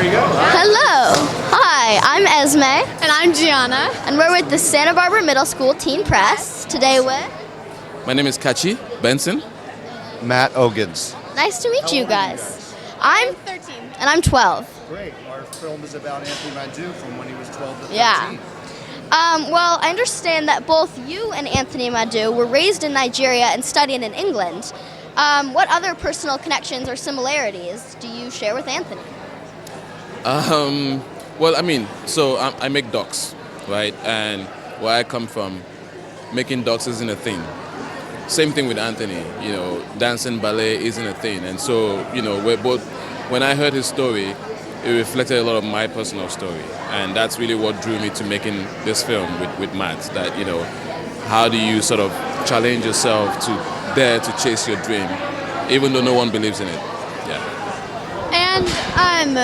There you go. Hello. Hi, I'm Esme. And I'm Gianna. And we're with the Santa Barbara Middle School Teen Press. Today with... My name is Kachi Benson. Matt Ogens. Nice to meet you guys. I'm 13. And I'm 12. Great. Our film is about Anthony Madu from when he was 12 to 13. Yeah. Well, I understand that both you and Anthony Madu were raised in Nigeria and studied in England. What other personal connections or similarities do you share with Anthony? Well, I make docs, right? And where I come from, making docs isn't a thing. Same thing with Anthony, dancing ballet isn't a thing. And so, we're both, when I heard his story, it reflected a lot of my personal story. And that's really what drew me to making this film with Matt, that, how do you sort of challenge yourself to dare to chase your dream, even though no one believes in it. Yeah. And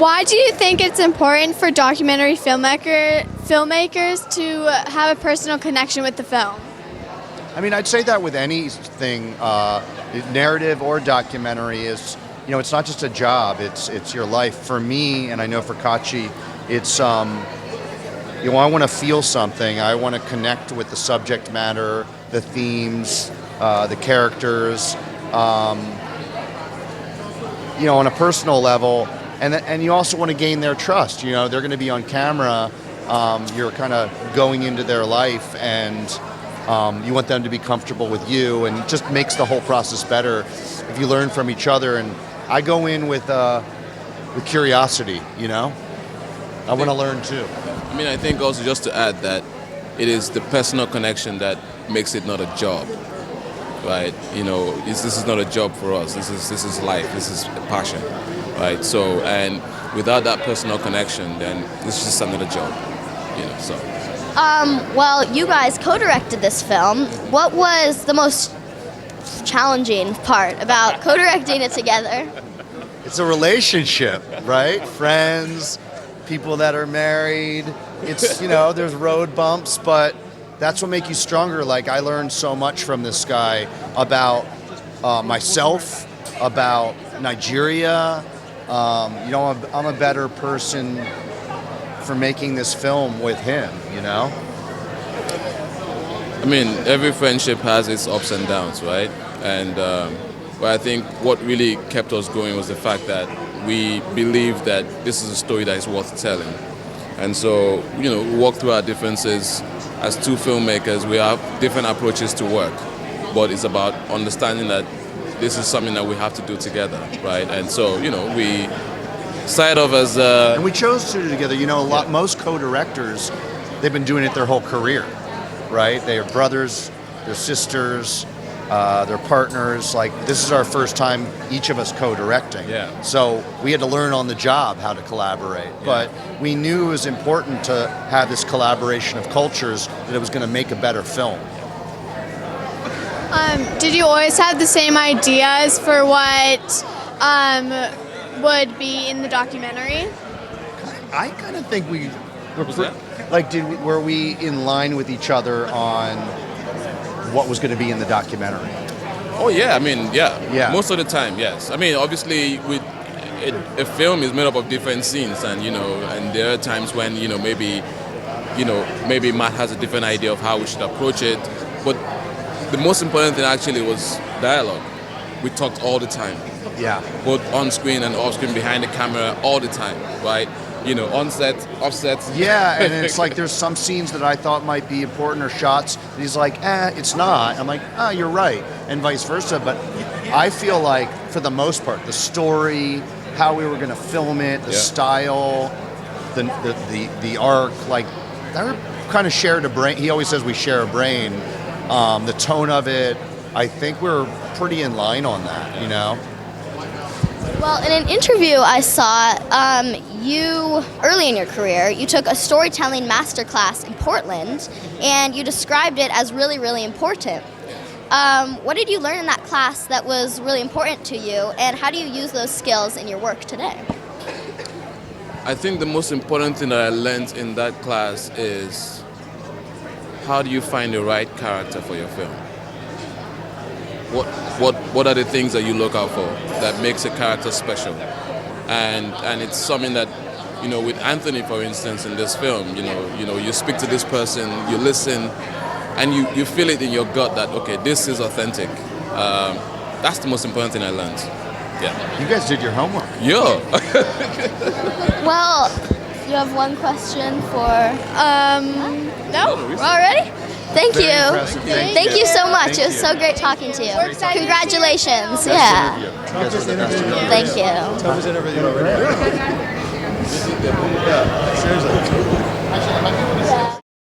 why do you think it's important for documentary filmmakers to have a personal connection with the film? I mean, I'd say that with anything, narrative or documentary is, it's not just a job, it's your life. For me, and I know for Kachi, it's, I want to feel something. I want to connect with the subject matter, the themes, the characters, on a personal level. And you also want to gain their trust. They're going to be on camera. You're kind of going into their life, and you want them to be comfortable with you, and it just makes the whole process better if you learn from each other. And I go in with curiosity. I want to learn too. I think also just to add that it is the personal connection that makes it not a job, right? This is not a job for us. This is life. This is a passion, right? So, and without that personal connection, then it's just another job, So. Well, you guys co-directed this film. What was the most challenging part about co-directing it together? It's a relationship, right? Friends, people that are married. It's, there's road bumps, but that's what makes you stronger. Like, I learned so much from this guy about myself, about Nigeria. I'm a better person for making this film with him, Every friendship has its ups and downs, right? And but I think what really kept us going was the fact that we believe that this is a story that is worth telling. And so, we walk through our differences. As two filmmakers, we have different approaches to work, but it's about understanding that this is something that we have to do together, right? And so, we started off as... and we chose to do it together. Most co-directors, they've been doing it their whole career, right? They are brothers, they're sisters, they're partners. Like, this is our first time, each of us co-directing. Yeah. So we had to learn on the job how to collaborate. Yeah. But we knew it was important to have this collaboration of cultures, that it was going to make a better film. Did you always have the same ideas for what would be in the documentary? I kind of think we were were we in line with each other on what was going to be in the documentary? Oh yeah, yeah. Most of the time, yes. Obviously, a film is made up of different scenes, and and there are times when maybe Matt has a different idea of how we should approach it. But the most important thing actually was dialogue. We talked all the time. Yeah. Both on screen and off screen, behind the camera, all the time, right? On set, off set. Yeah, and it's like there's some scenes that I thought might be important or shots, and he's like, it's not. I'm like, you're right, and vice versa. But I feel like, for the most part, the story, how we were going to film it, the style, the arc, like, that kind of shared a brain. He always says we share a brain. The tone of it, I think we're pretty in line on that, Well, in an interview I saw, you, early in your career, you took a storytelling masterclass in Portland, and you described it as really, really important. What did you learn in that class that was really important to you, and how do you use those skills in your work today? I think the most important thing that I learned in that class is how do you find the right character for your film? What are the things that you look out for that makes a character special? and it's something that, you know, with Anthony, for instance, in this film, you know, you speak to this person, you listen, and you feel it in your gut that, okay, this is authentic. That's the most important thing I learned. Yeah. You guys did your homework. Yeah. Well, you have one question for. No. We're all ready? Thank Very you. impressive. Thank you so much. Thank It was you. so great talking to you. We're excited. Congratulations. Best Yeah. interview. You guys are the best interview. Thank you. Toughest interview already. Yeah, seriously.